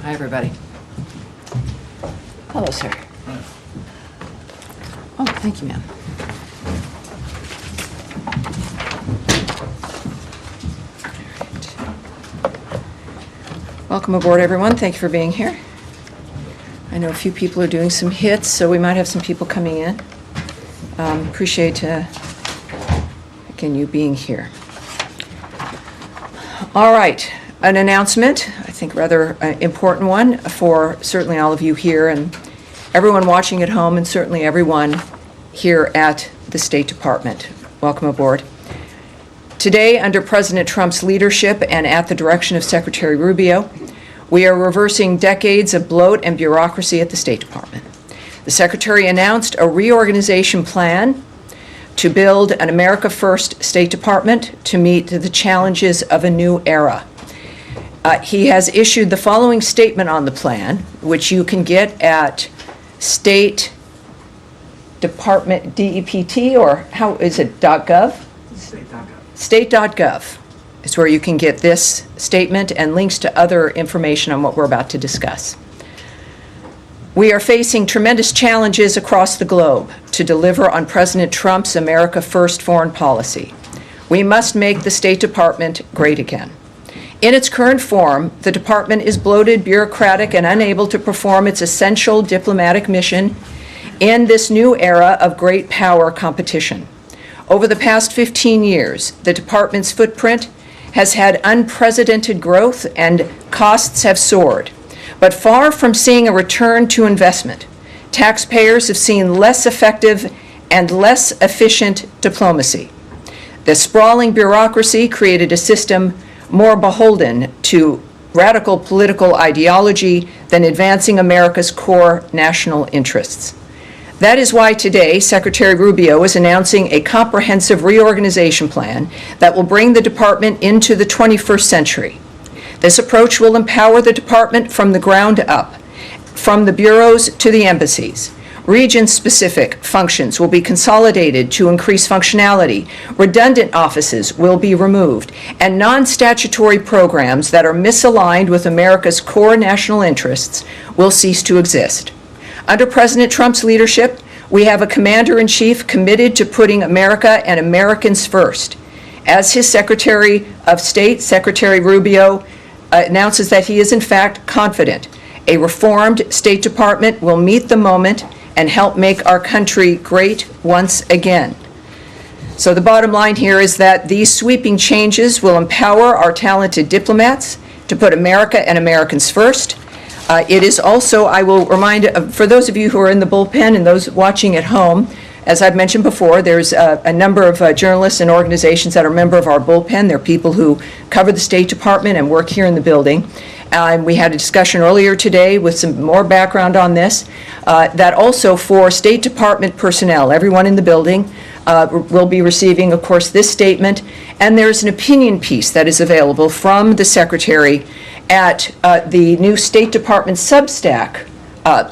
Hi, everybody. Hello, sir. Oh, thank you, ma'am. Welcome aboard, everyone. Thank you for being here. I know a few people are doing some hits, so we might have some people coming in. Appreciate, again, you being here. All right, an announcement, I think rather important one for certainly all of you here and everyone watching at home, and certainly everyone here at the State Department. Welcome aboard. Today, under President Trump's leadership and at the direction of Secretary Rubio, we are reversing decades of bloat and bureaucracy at the State Department. The Secretary announced a reorganization plan to build an America First State Department to meet the challenges of a new era. He has issued the following statement on the plan, which you can get at State Department DEPT, or how is it, .gov? State.gov. State.gov is where you can get this statement and links to other information on what we're about to discuss. We are facing tremendous challenges across the globe to deliver on President Trump's America First foreign policy. We must make the State Department great again. In its current form, the department is bloated, bureaucratic, and unable to perform its essential diplomatic mission in this new era of great power competition. Over the past 15 years, the department's footprint has had unprecedented growth and costs have soared. But far from seeing a return to investment, taxpayers have seen less effective and less efficient diplomacy. The sprawling bureaucracy created a system more beholden to radical political ideology than advancing America's core national interests. That is why today Secretary Rubio is announcing a comprehensive reorganization plan that will bring the department into the 21st century. This approach will empower the department from the ground up, from the bureaus to the embassies. Region-specific functions will be consolidated to increase functionality, redundant offices will be removed, and non-statutory programs that are misaligned with America's core national interests will cease to exist. Under President Trump's leadership, we have a commander-in-chief committed to putting America and Americans first. As his Secretary of State, Secretary Rubio, announces that he is in fact confident a reformed State Department will meet the moment and help make our country great once again. So the bottom line here is that these sweeping changes will empower our talented diplomats to put America and Americans first. It is also, I will remind, for those of you who are in the bullpen and those watching at home, as I've mentioned before, there's a number of journalists and organizations that are a member of our bullpen. They're people who cover the State Department and work here in the building. And we had a discussion earlier today with some more background on this, that also for State Department personnel, everyone in the building will be receiving, of course, this statement. And there's an opinion piece that is available from the Secretary at the new State Department Substack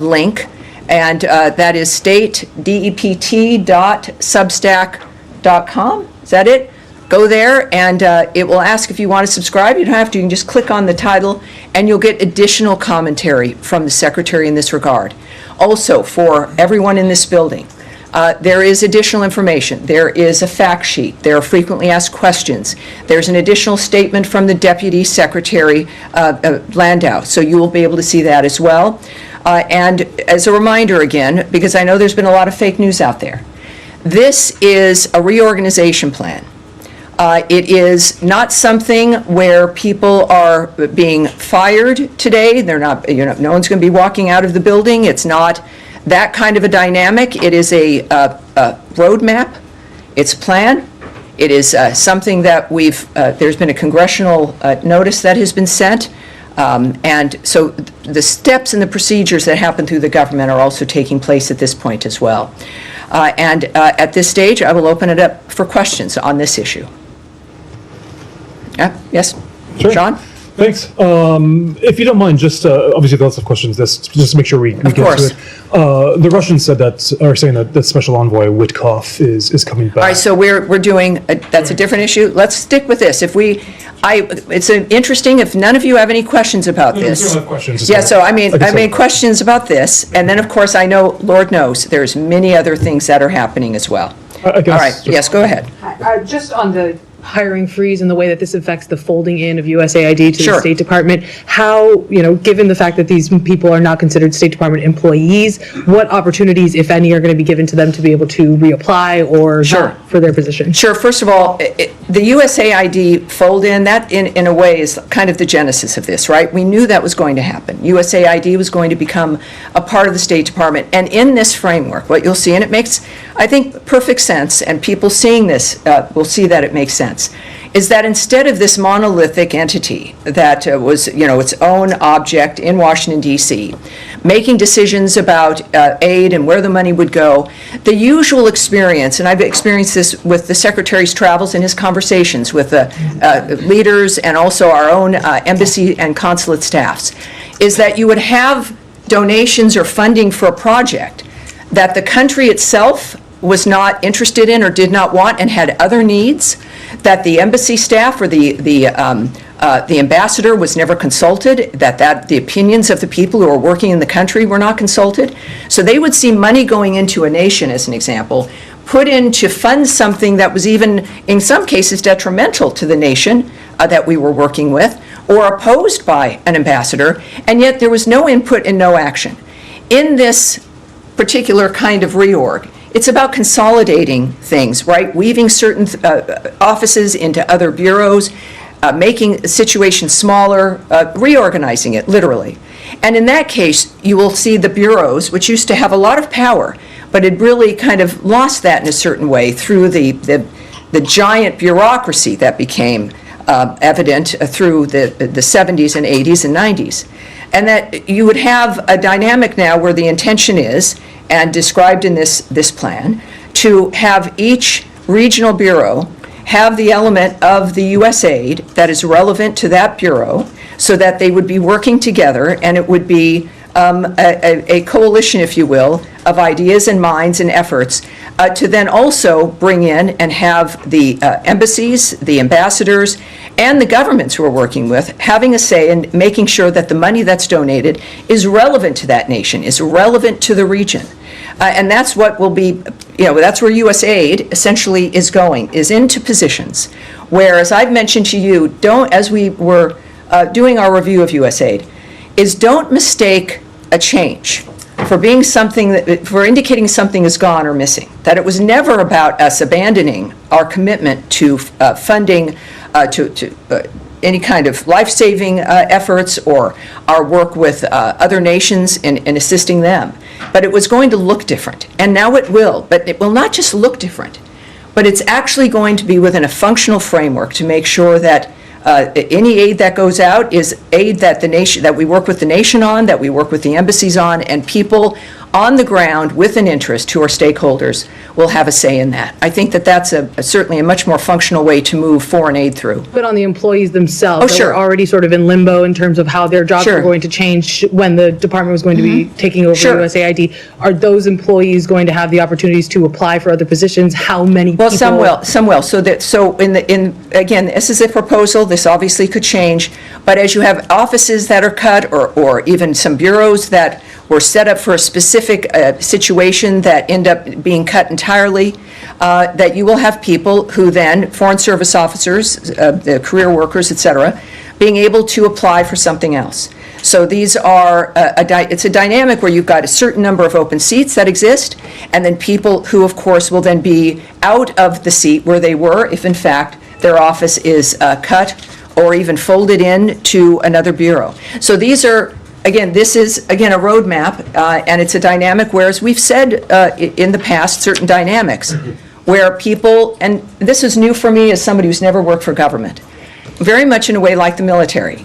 link. And that is statedept.substack.com. Is that it? Go there, and it will ask if you want to subscribe. You don't have to. You can just click on the title, and you'll get additional commentary from the Secretary in this regard. Also, for everyone in this building, there is additional information. There is a fact sheet. There are frequently asked questions. There's an additional statement from the Deputy Secretary Landau, so you will be able to see that as well. And as a reminder again, because I know there's been a lot of fake news out there, this is a reorganization plan. It is not something where people are being fired today. They're not, no one's going to be walking out of the building. It's not that kind of a dynamic. It is a roadmap. It's a plan. It is something that there's been a congressional notice that has been sent. And so the steps and the procedures that happen through the government are also taking place at this point as well. And at this stage, I will open it up for questions on this issue. Yes? Sure. Sean? Thanks. If you don't mind, just obviously lots of questions. Just to make sure we get to it. The Russians saying that Special Envoy Witkoff is coming back. All right, so we're doing that's a different issue. Let's stick with this. It's interesting. If none of you have any questions about this, questions. Yeah. So I mean questions about this, and then of course I know, Lord knows, there's many other things that are happening as well. I guess, all right. Yes. Go ahead. Just on the hiring freeze and the way that this affects the folding in of USAID to Sure. the State Department, how, given the fact that these people are not considered State Department employees, what opportunities, if any, are going to be given to them to be able to reapply or Sure. not for their position? Sure. First of all, the USAID fold-in, that in a way is kind of the genesis of this, right? We knew that was going to happen. USAID was going to become a part of the State Department. And in this framework, what you'll see, and it makes, I think, perfect sense, and people seeing this will see that it makes sense, is that instead of this monolithic entity that was, its own object in Washington, D.C., making decisions about aid and where the money would go, the usual experience, and I've experienced this with the Secretary's travels and his conversations with the leaders and also our own embassy and consulate staffs, is that you would have donations or funding for a project that the country itself was not interested in or did not want and had other needs, that the embassy staff or the ambassador was never consulted, that the opinions of the people who are working in the country were not consulted. So they would see money going into a nation, as an example, put in to fund something that was even, in some cases, detrimental to the nation that we were working with, or opposed by an ambassador, and yet there was no input and no action. In this particular kind of reorg, it's about consolidating things, right? Weaving certain offices into other bureaus, making situations smaller, reorganizing it, literally. And in that case, you will see the bureaus, which used to have a lot of power, but had really kind of lost that in a certain way through the giant bureaucracy that became evident through the 70s and 80s and 90s. And that you would have a dynamic now where the intention is, and described in this plan, to have each regional bureau have the element of the USAID that is relevant to that bureau, so that they would be working together, and it would be a coalition, if you will, of ideas and minds and efforts to then also bring in and have the embassies, the ambassadors, and the governments who are working with having a say in making sure that the money that's donated is relevant to that nation, is relevant to the region. And that's what will be, that's where USAID essentially is going, is into positions where, as I've mentioned to you, as we were doing our review of USAID, is don't mistake a change for being for indicating something is gone or missing. That it was never about us abandoning our commitment to funding to any kind of life-saving efforts or our work with other nations in assisting them. But it was going to look different, and now it will. But it will not just look different, but it's actually going to be within a functional framework to make sure that any aid that goes out is aid that that we work with the nation on, that we work with the embassies on, and people on the ground with an interest who are stakeholders will have a say in that. I think that that's certainly a much more functional way to move foreign aid through. But on the employees themselves, Oh, that sure. were already sort of in limbo in terms of how their jobs Sure. were going to change when the department was going to be taking over Sure. USAID, are those employees going to have the opportunities to apply for other positions? How many people? Well, some will. So again, this is a proposal, this obviously could change, but as you have offices that are cut, or even some bureaus that were set up for a specific situation that end up being cut entirely, that you will have people who then, Foreign Service officers, the career workers, et cetera, being able to apply for something else. So these are, it's a dynamic where you've got a certain number of open seats that exist, and then people who, of course, will then be out of the seat where they were if, in fact, their office is cut or even folded in to another bureau. So these are, again, this is, again, a roadmap, and it's a dynamic, whereas we've said in the past certain dynamics where people, and this is new for me as somebody who's never worked for government, very much in a way like the military,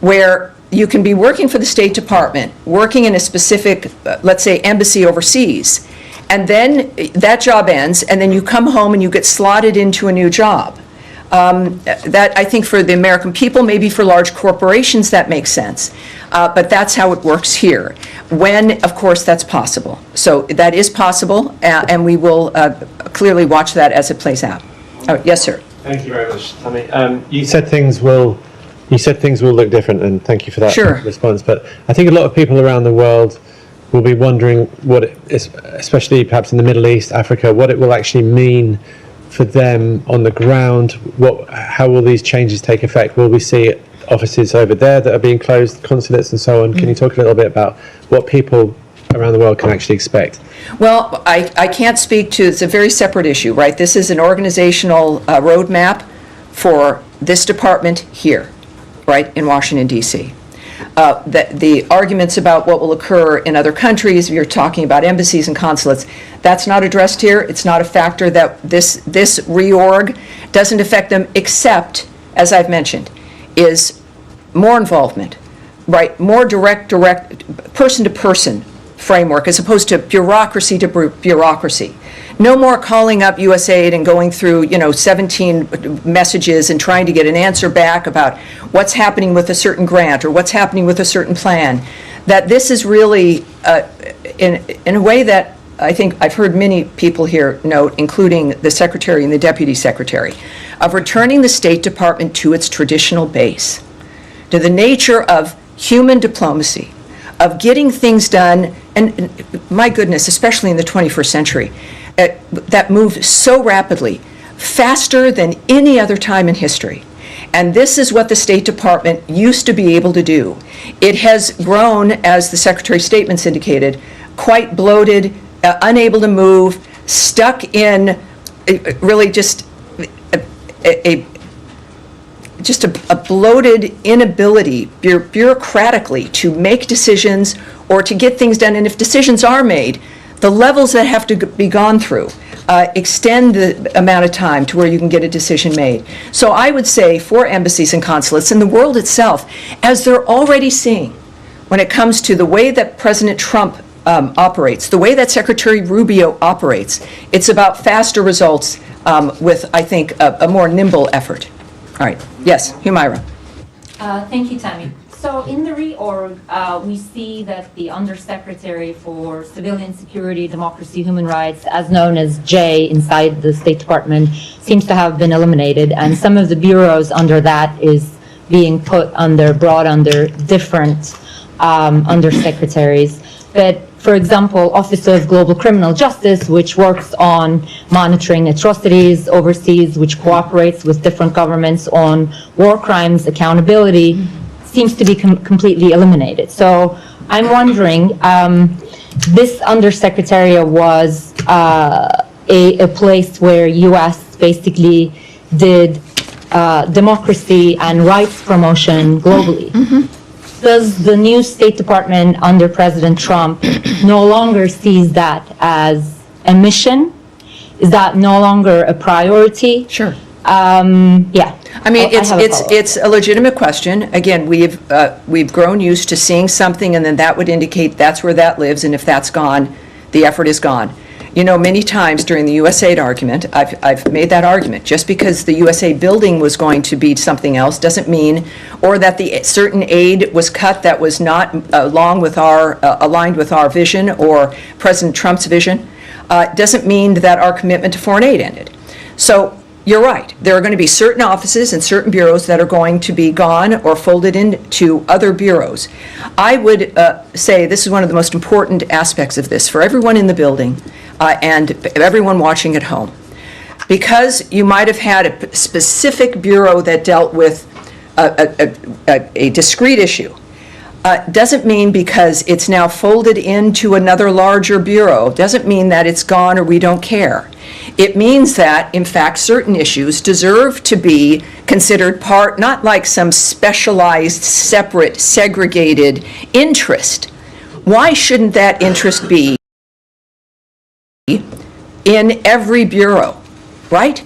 where you can be working for the State Department, working in a specific, let's say, embassy overseas, and then that job ends, and then you come home and you get slotted into a new job. That, I think, for the American people, maybe for large corporations, that makes sense. But that's how it works here, when, of course, that's possible. So that is possible, and we will clearly watch that as it plays out. Oh, yes, sir. Thank you very much, Tammy. You said things will look different, and thank you for that Sure. response. But I think a lot of people around the world will be wondering what it is, especially perhaps in the Middle East, Africa, what it will actually mean for them on the ground. How will these changes take effect? Will we see offices over there that are being closed, consulates and so on? Can you talk a little bit about what people around the world can actually expect? Well, I can't speak to, it's a very separate issue, right? This is an organizational roadmap for this department here, right, in Washington, D.C. The arguments about what will occur in other countries, you're talking about embassies and consulates, that's not addressed here. It's not a factor that this reorg doesn't affect them, except, as I've mentioned, is more involvement, right? More direct, person-to-person framework as opposed to bureaucracy to bureaucracy. No more calling up USAID and going through, 17 messages and trying to get an answer back about what's happening with a certain grant or what's happening with a certain plan. That this is really, in a way that I think I've heard many people here note, including the Secretary and the Deputy Secretary, of returning the State Department to its traditional base, to the nature of human diplomacy, of getting things done, and my goodness, especially in the 21st century, that move so rapidly, faster than any other time in history. And this is what the State Department used to be able to do. It has grown, as the Secretary's statements indicated, quite bloated, unable to move, stuck in really just a bloated inability bureaucratically to make decisions or to get things done. And if decisions are made, the levels that have to be gone through extend the amount of time to where you can get a decision made. So I would say for embassies and consulates and the world itself, as they're already seeing when it comes to the way that President Trump operates, the way that Secretary Rubio operates, it's about faster results with, I think, a more nimble effort. All right. Yes, Humaira. Thank you, Tammy. So in the reorg, we see that the Undersecretary for Civilian Security, Democracy, Human Rights, as known as J inside the State Department, seems to have been eliminated, and some of the bureaus under that is being brought under different undersecretaries. But for example, Office of Global Criminal Justice, which works on monitoring atrocities overseas, which cooperates with different governments on war crimes accountability, seems to be completely eliminated. So I'm wondering, this undersecretariat was a place where U.S. basically did democracy and rights promotion globally. Mm-hmm. Does the new State Department under President Trump no longer sees that as a mission? Is that no longer a priority? Sure. Yeah. I mean, I have a follow-up. it's a legitimate question. Again, we've grown used to seeing something, and then that would indicate that's where that lives, and if that's gone, the effort is gone. You know, many times during the USAID argument, I've made that argument. Just because the USAID building was going to be something else doesn't mean, or that the certain aid was cut that was not aligned with our vision or President Trump's vision, doesn't mean that our commitment to foreign aid ended. So you're right. There are going to be certain offices and certain bureaus that are going to be gone or folded into other bureaus. I would say this is one of the most important aspects of this for everyone in the building and everyone watching at home. Because you might have had a specific bureau that dealt with a discrete issue, doesn't mean because it's now folded into another larger bureau, doesn't mean that it's gone or we don't care. It means that, in fact, certain issues deserve to be considered part, not like some specialized, separate, segregated interest. Why shouldn't that interest be in every bureau, right?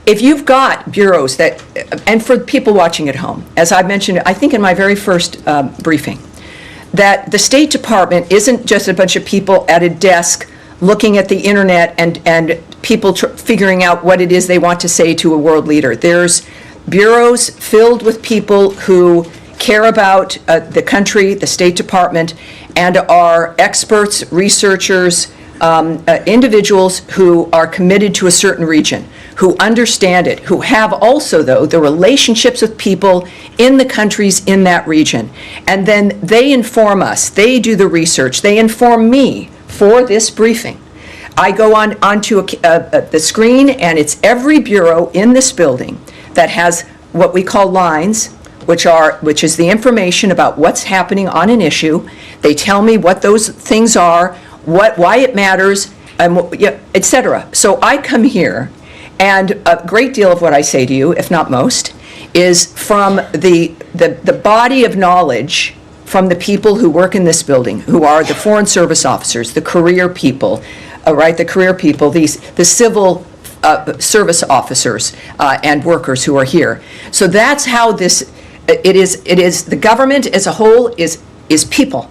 If you've got bureaus that, and for people watching at home, as I mentioned, I think in my very first briefing, that the State Department isn't just a bunch of people at a desk looking at the internet and people figuring out what it is they want to say to a world leader. There's bureaus filled with people who care about the country, the State Department, and are experts, researchers, individuals who are committed to a certain region, who understand it, who have also, though, the relationships with people in the countries in that region. And then they inform us, they do the research, they inform me for this briefing. I go onto the screen, and it's every bureau in this building that has what we call lines, which is the information about what's happening on an issue. They tell me what those things are, why it matters, and et cetera. So I come here, and a great deal of what I say to you, if not most, is from the body of knowledge from the people who work in this building, who are the Foreign Service officers, the career people, the career people, the civil service officers and workers who are here. So that's how it is the government as a whole is people.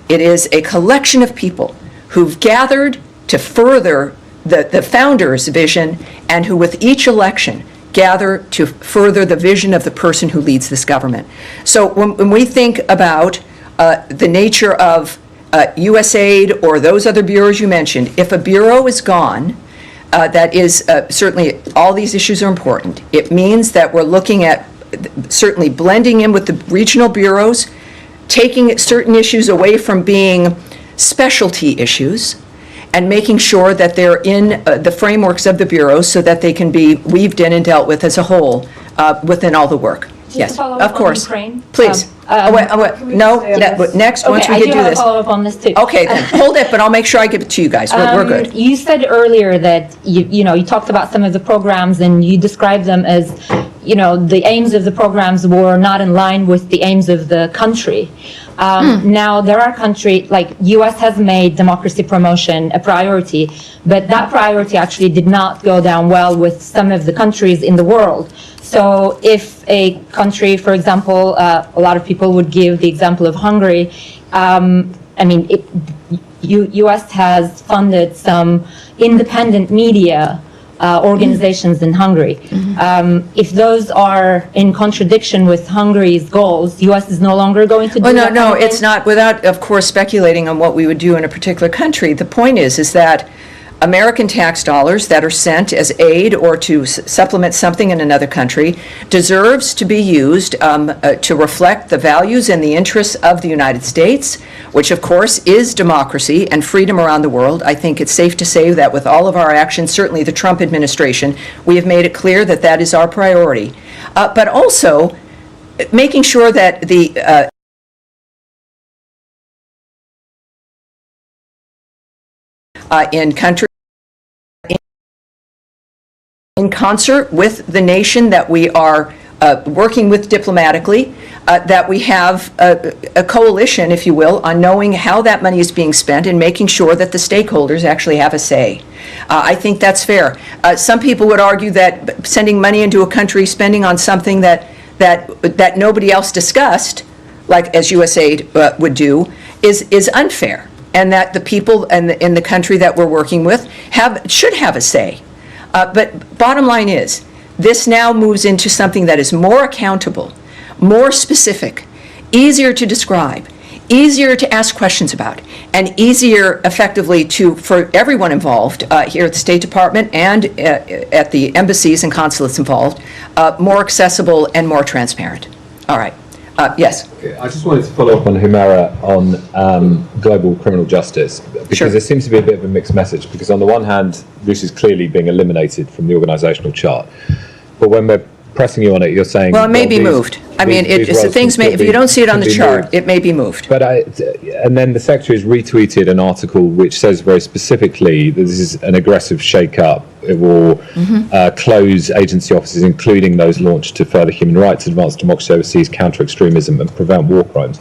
It is a collection of people who've gathered to further the founder's vision, and who with each election gather to further the vision of the person who leads this government. So when we think about the nature of USAID or those other bureaus you mentioned, if a bureau is gone, that is certainly all these issues are important. It means that we're looking at certainly blending in with the regional bureaus, taking certain issues away from being specialty issues, and making sure that they're in the frameworks of the bureaus so that they can be weaved in and dealt with as a whole within all the work. Yes, of course. Please. Next, once we get to this. Okay, I do have a follow-up on this too. Okay, then, hold it, but I'll make sure I give it to you guys. We're good. You said earlier that, you talked about some of the programs and you described them as, the aims of the programs were not in line with the aims of the country. Now, there are countries, like U.S. has made democracy promotion a priority, but that priority actually did not go down well with some of the countries in the world. So if a country, for example, a lot of people would give the example of Hungary, U.S. has funded some independent media organizations in Hungary. If those are in contradiction with Hungary's goals, U.S. is no longer going to do that. No, it's not. Without, of course, speculating on what we would do in a particular country, the point is that American tax dollars that are sent as aid or to supplement something in another country deserves to be used to reflect the values and the interests of the United States, which of course is democracy and freedom around the world. I think it's safe to say that with all of our actions, certainly the Trump administration, we have made it clear that that is our priority. But also making sure that the in country in concert with the nation that we are working with diplomatically, that we have a coalition, if you will, on knowing how that money is being spent and making sure that the stakeholders actually have a say. I think that's fair. Some people would argue that sending money into a country, spending on something that nobody else discussed, like as USAID would do, is unfair, and that the people in the country that we're working with should have a say. But bottom line is, this now moves into something that is more accountable, more specific, easier to describe, easier to ask questions about, and easier effectively for everyone involved here at the State Department and at the embassies and consulates involved, more accessible and more transparent. All right. Yes. I just wanted to follow up on Humera on global criminal justice, because Sure. there seems to be a bit of a mixed message, because on the one hand, this is clearly being eliminated from the organisational chart, but when we're pressing you on it, you're saying... Well, it may be these- moved. I mean, these it's the roles things can may, still if you don't see it on can the be chart, moved. it may be moved. But and then the Secretary has retweeted an article which says very specifically that this is an aggressive shake-up. It will close agency offices, including those launched to further human rights, advance democracy overseas, counter extremism, and prevent war crimes.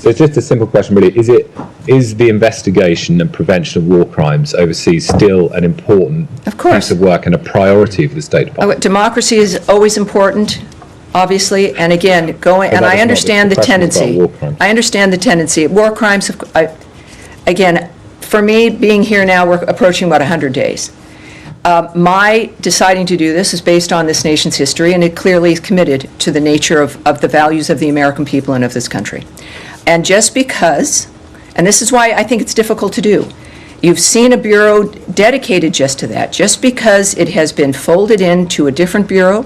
So it's just a simple question, really: is the investigation and prevention of war crimes overseas still an important Of course. piece of work and a priority for the State Department? Democracy is always important, obviously, and again, and that is I not understand the the question about tendency. war crimes. I understand the tendency. War crimes, again, for me, being here now, we're approaching about 100 days. My deciding to do this is based on this nation's history, and it clearly is committed to the nature of the values of the American people and of this country. And just because, and this is why I think it's difficult to do, you've seen a bureau dedicated just to that, just because it has been folded into a different bureau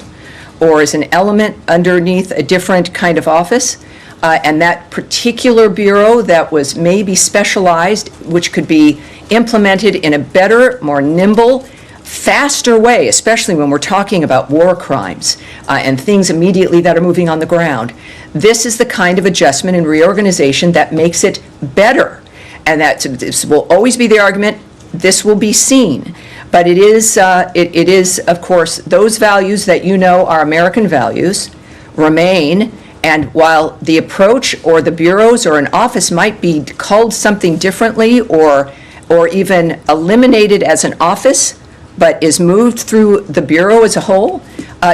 or is an element underneath a different kind of office, and that particular bureau that was maybe specialized, which could be implemented in a better, more nimble, faster way, especially when we're talking about war crimes and things immediately that are moving on the ground. This is the kind of adjustment and reorganization that makes it better. And this will always be the argument, this will be seen. But it is, of course, those values that you know are American values remain. And while the approach or the bureaus or an office might be called something differently or even eliminated as an office, but is moved through the bureau as a whole,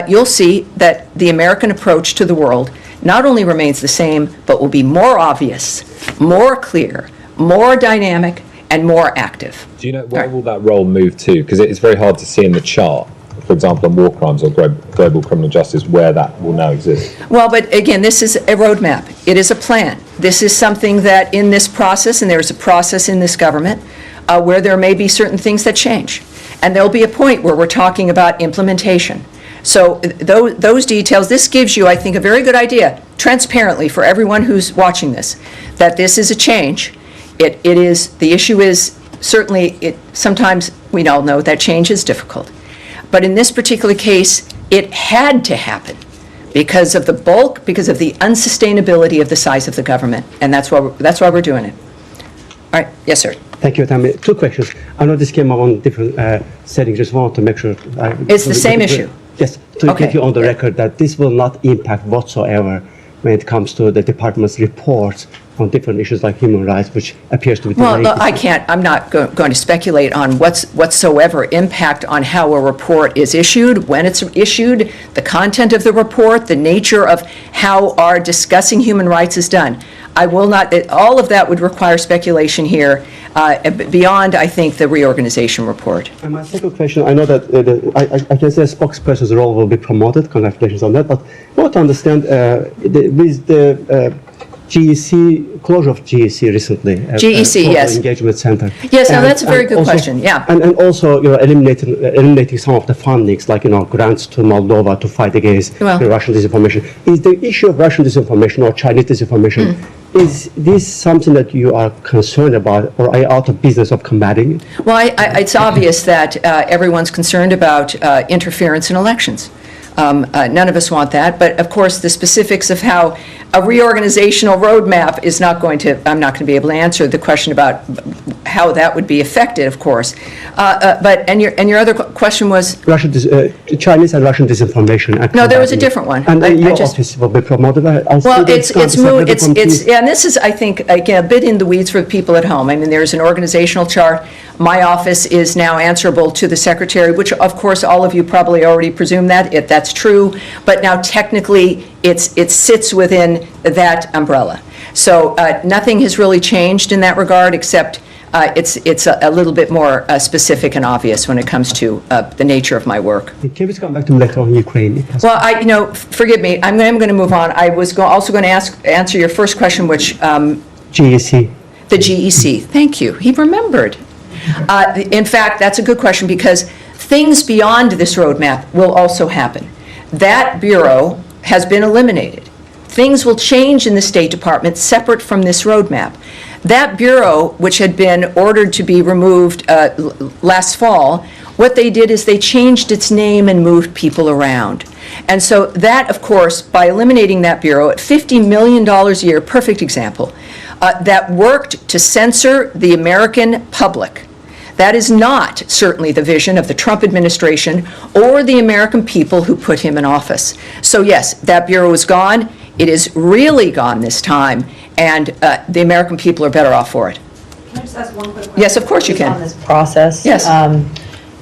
you'll see that the American approach to the world not only remains the same, but will be more obvious, more clear, more dynamic, and more active. Do you know where will that role move to? Because it's very hard to see in the chart, for example, on war crimes or global criminal justice, where that will now exist. Well, but again, this is a roadmap. It is a plan. This is something that in this process, and there's a process in this government, where there may be certain things that change. And there'll be a point where we're talking about implementation. So those details, this gives you, I think, a very good idea, transparently for everyone who's watching this, that this is a change. It is, the issue is, certainly, sometimes we all know that change is difficult. But in this particular case, it had to happen because of the bulk, because of the unsustainability of the size of the government. And that's why we're doing it. All right, yes, sir. Thank you, Tammy. Two questions. I know this came up on different settings. Just want to make sure. It's the same issue. Yes, to Okay. get you on the record that this will not impact whatsoever when it comes to the department's reports on different issues like human rights, which appears to be. Well, delayed. look, I'm not going to speculate on whatsoever impact on how a report is issued, when it's issued, the content of the report, the nature of how our discussing human rights is done. I will not, all of that would require speculation here, beyond, I think, the reorganization report. And my second question, I know that I can say a spokesperson's role will be promoted. Congratulations on that. But I want to understand with the GEC, closure of GEC recently. GEC, Global yes. Engagement Center. Yes, no, And- that's a very and good also- question, yeah. And also, eliminating some of the fundings, like, grants to Moldova to fight against Well- the Russian disinformation. Is the issue of Russian disinformation or Chinese disinformation, is this something that you are concerned about, or are you out of business of combating it? Well, it's obvious that everyone's concerned about interference in elections. None of us want that, but of course, the specifics of how a reorganizational roadmap is not going to, I'm not going to be able to answer the question about how that would be affected, of course. And your other question was? Chinese and Russian disinformation. No, there was a different one. And your office will be promoted. Well, it's yeah, and this is, I think, again, a bit in the weeds for the people at home. I mean, there's an organizational chart. My office is now answerable to the secretary, which, of course, all of you probably already presume that, that's true. But now, technically, it sits within that umbrella. So nothing has really changed in that regard, except it's a little bit more specific and obvious when it comes to the nature of my work. Can we come back to later on Ukraine? Well, forgive me, I'm going to move on. I was also going to answer your first question, which... GEC. The GEC, thank you. He remembered. In fact, that's a good question, because things beyond this roadmap will also happen. That bureau has been eliminated. Things will change in the State Department separate from this roadmap. That bureau, which had been ordered to be removed last fall, what they did is they changed its name and moved people around. And so that, of course, by eliminating that bureau at $50 million a year, perfect example, that worked to censor the American public. That is not certainly the vision of the Trump administration or the American people who put him in office. So yes, that bureau is gone. It is really gone this time, and the American people are better off for it. Can I just ask one quick question? Yes, of course you can. On this process. Yes.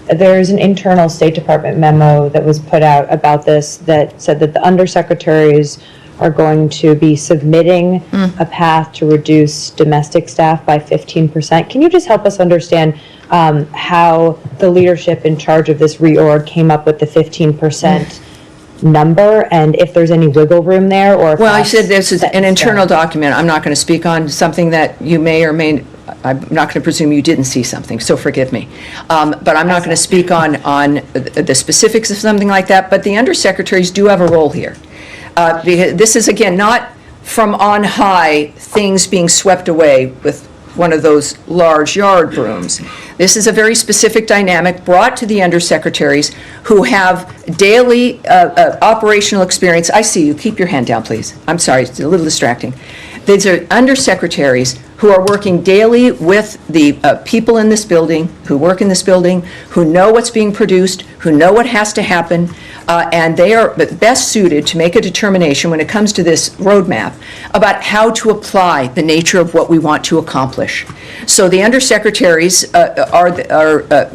There's an internal State Department memo that was put out about this that said that the undersecretaries are going to be submitting a path to reduce domestic staff by 15%. Can you just help us understand how the leadership in charge of this reorg came up with the 15% number, and if there's any wiggle room there, or if well, I said this is an internal document. I'm not going to speak on something that you may or may. I'm not going to presume you didn't see something, so forgive me. But I'm not going to speak on the specifics of something like that. But the undersecretaries do have a role here. This is, again, not from on high things being swept away with one of those large yard brooms. This is a very specific dynamic brought to the undersecretaries who have daily operational experience. I see you. Keep your hand down, please. I'm sorry, it's a little distracting. These are undersecretaries who are working daily with the people in this building, who work in this building, who know what's being produced, who know what has to happen, and they are best suited to make a determination when it comes to this roadmap about how to apply the nature of what we want to accomplish. So the undersecretaries are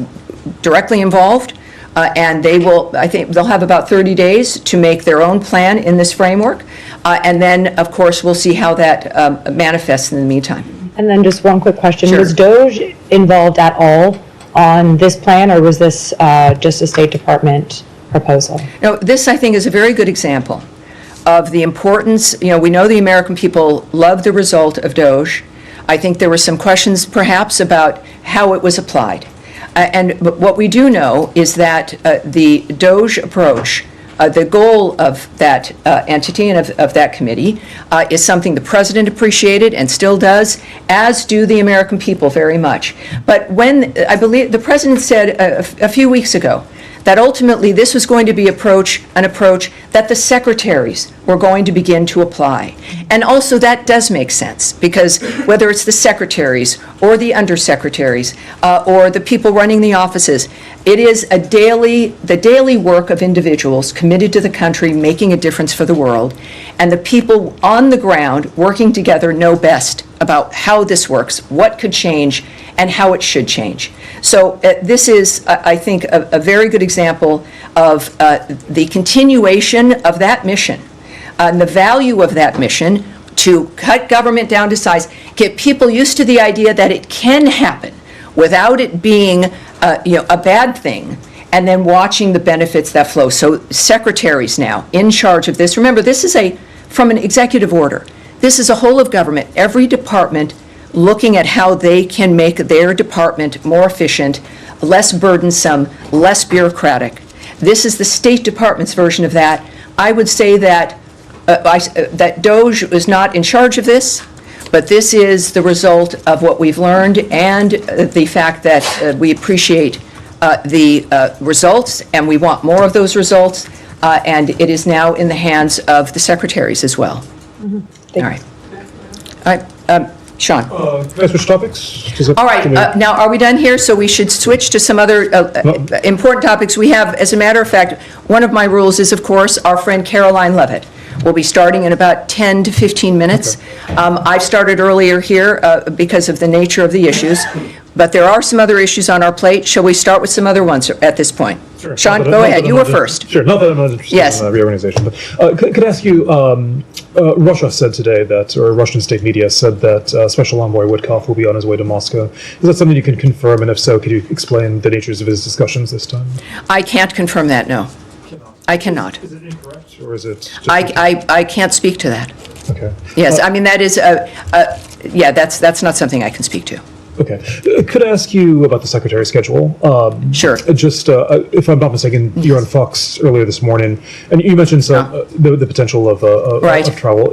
directly involved, and they will, I think, they'll have about 30 days to make their own plan in this framework, and then, of course, we'll see how that manifests in the meantime. And then just one quick question. Sure. Was DOJ involved at all on this plan, or was this just a State Department proposal? Now, this, I think, is a very good example of the importance. We know the American people love the result of DOJ. I think there were some questions, perhaps, about how it was applied. But what we do know is that the DOJ approach, the goal of that entity and of that committee is something the president appreciated and still does, as do the American people very much. But when, I believe, the president said a few weeks ago that ultimately this was going to be an approach that the secretaries were going to begin to apply. And also that does make sense, because whether it's the secretaries or the undersecretaries or the people running the offices, it is the daily work of individuals committed to the country, making a difference for the world, and the people on the ground working together know best about how this works, what could change, and how it should change. So this is, I think, a very good example of the continuation of that mission, and the value of that mission to cut government down to size, get people used to the idea that it can happen without it being a bad thing, and then watching the benefits that flow. So secretaries now in charge of this. Remember, this is from an executive order. This is a whole of government, every department looking at how they can make their department more efficient, less burdensome, less bureaucratic. This is the State Department's version of that. I would say that that DOJ is not in charge of this, but this is the result of what we've learned and the fact that we appreciate the results, and we want more of those results. and it is now in the hands of the secretaries as well. All right. All right, Sean. Can I switch topics? All right, now, are we done here? So we should switch to some other important topics. We have, as a matter of fact, one of my rules is, of course, our friend Caroline Levitt will be starting in about 10 to 15 minutes. I've started earlier here because of the nature of the issues, but there are some other issues on our plate. Shall we start with some other ones at this point? Sure. Sean, go ahead. You were first. Sure, not that I'm not interested Yes. in reorganization, but could I ask you, Russia said today that, or Russian state media said that Special Envoy Witkoff will be on his way to Moscow. Is that something you can confirm, and if so, could you explain the natures of his discussions this time? I can't confirm that, no. I cannot. Is it incorrect, or is it just... I can't speak to that. Okay. Yes, I mean, that is, yeah, that's not something I can speak to. Okay. Could I ask you about the secretary schedule? Sure. Just, if I'm not mistaken, you were on Fox earlier this morning, and you mentioned some, the potential of Right. of travel.